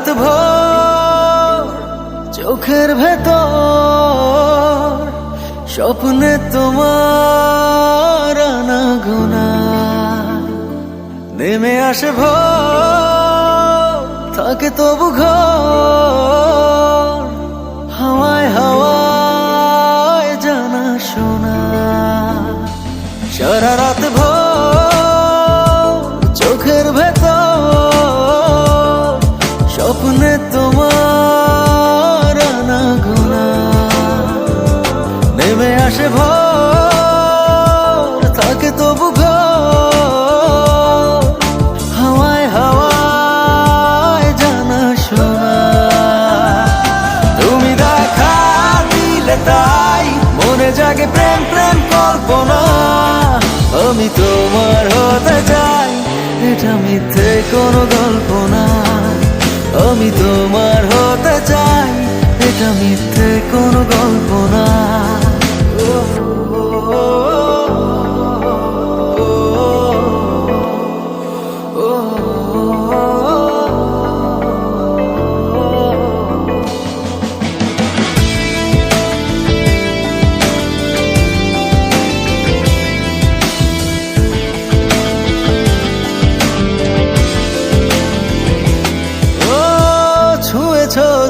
রাত ভোর চোখের ভেতর স্বপ্নে তোমার আনাগোনা নেমে আসে ভোর থাকে তবু ঘর হাওয়ায় হাওয়ায় জানা শোনা সারা রাত ভোর চোখের ভেতর স্বপ্নে তোমার আনাগোনা নেমে আসে ভোর থাকে তবু ঘর হাওয়ায় হাওয়ায় জানা শোনা তুমি দেখা দিলে তাই মনে জাগে প্রেম প্রেম কল্পনা আমি তোমার হতে চাই এটা মিথ্যে কোনো গল্প না আমি তোমার হতে চাই এটা মিথ্যে কোনো গল্প না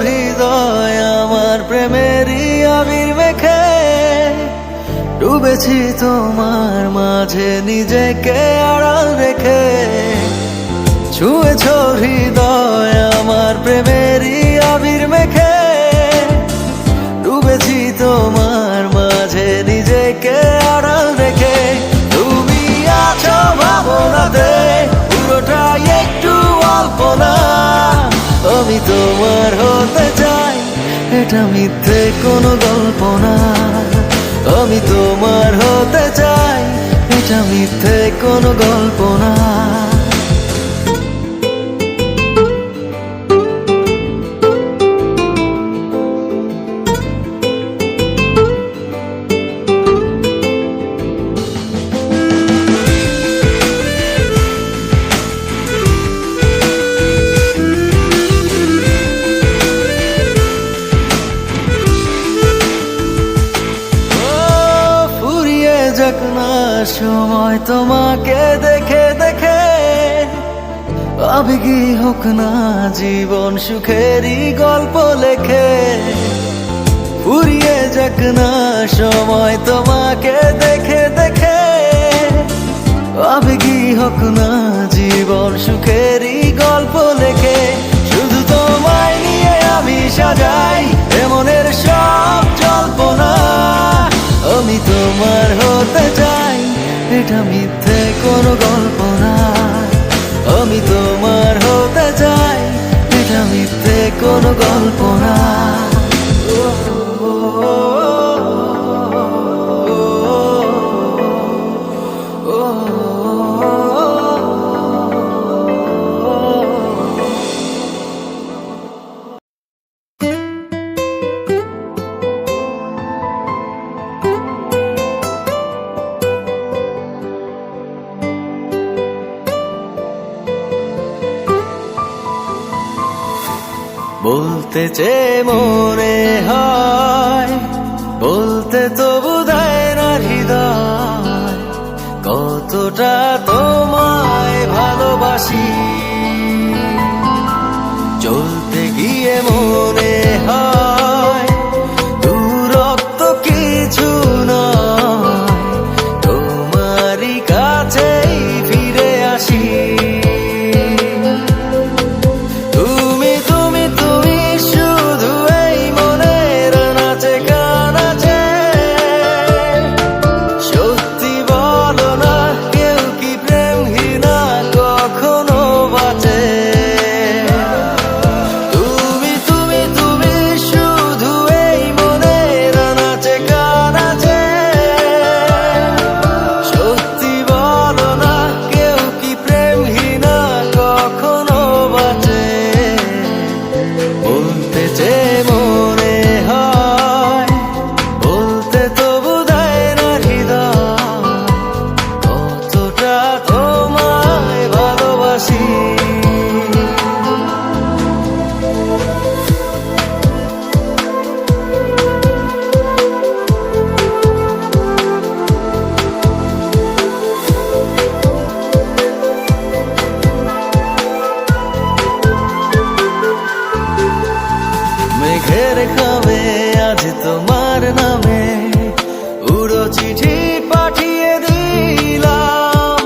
হৃদয় আমার প্রেমেরই আবির মেখে ডুবেছি তোমার মাঝে নিজেকে আড়াল রেখে ছুঁয়েছ হৃদয় আমার প্রেমেরই আবির মেখে ডুবেছি তোমার মাঝে নিজেকে আড়াল রেখে তুমি আছো ভাবনাতে পুরোটাই একটু অল্প না আমি তোমার হতে চাই এটা মিথ্যে কোনো গল্প না আমি তোমার হতে চাই এটা মিথ্যে কোনো গল্প না যাক না সময় তোমাকে দেখে দেখে আবেগী হোক না জীবন সুখেরই গল্প লেখে ফুরিয়ে যাক না সময় তোমাকে দেখে দেখে আবেগী হোক না জীবন সুখেরই গল্প লেখে শুধু তোমায় নিয়ে আমি সাজাই এমনের সব জল্পনা আমি তোমার হতে চাই এটা মিথ্যে কোনো গল্প না আমি তোমার হতে চাই এটা মিথ্যে কোনো গল্প না বলতে চেয়ে মনে হয় বলতে তবু দেয় না হৃদয় কতটা তোমায় ভালোবাসি চলতে গিয়ে মনে হয় দূরত্ব কিছু নয় তোমারই কাছেই ফিরে আসি চিঠি পাঠিয়ে দিলাম,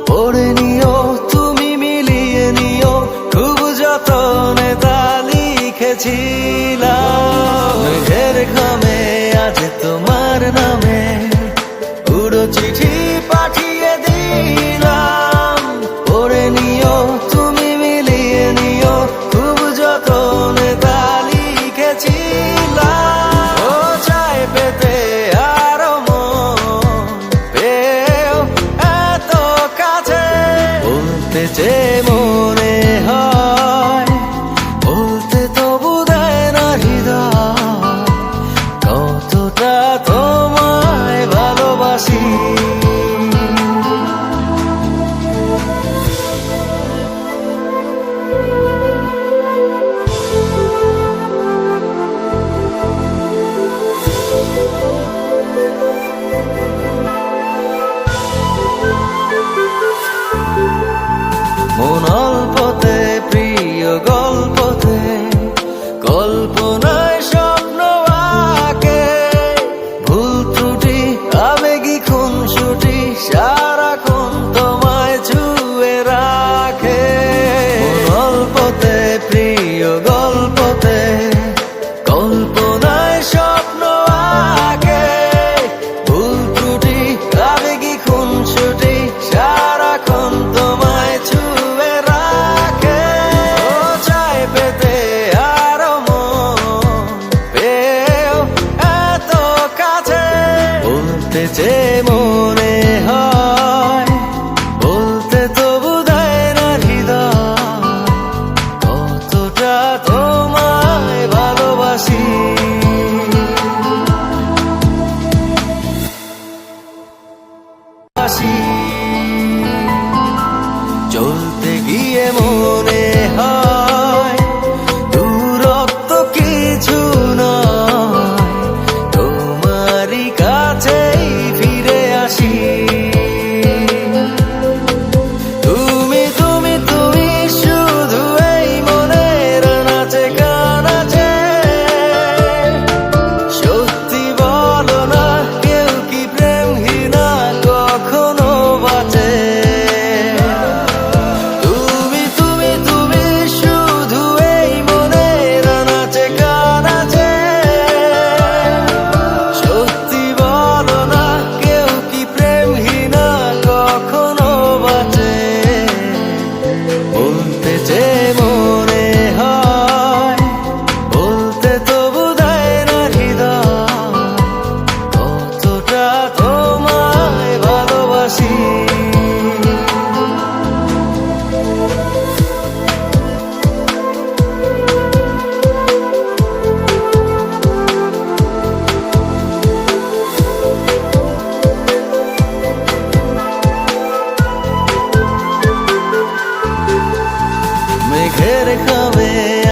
পড়ে নিও তুমি মিলিয়ে নিও, খুব যতনে তা লিখেছিলাম। মেঘের ঘামে আজ তোমার নামে উড়ো চিঠি পাঠিয়ে দিলাম, পড়ে নিও তুমি মিলিয়ে নিও, খুব যতনে তা লিখেছিলাম। ও চাই পেতে আরো মন পেও এত কাছে, বলতে যে মনে হয় বলতে তবু দেয় না হৃদয়, কতটা তোমায় ভালোবাসি। মন অল্পতে প্রিয় গল্পতে, কল্পনায় স্বপ্ন আঁকে, ভুল ত্রুটি আবেগী খুনসুটি সারাক্ষণ তোমায় ছুঁয়ে রাখে। মন অল্পতে প্রিয় গল্পতে, কল্পনায় স্বপ্ন আঁকে, ভুল ত্রুটি আবেগী খুনসুটি সারাক্ষণ তোমায় ছুঁয়ে রাখে। ও চাই পেতে আরো মন পেও এত কাছে, বলতে যে মনে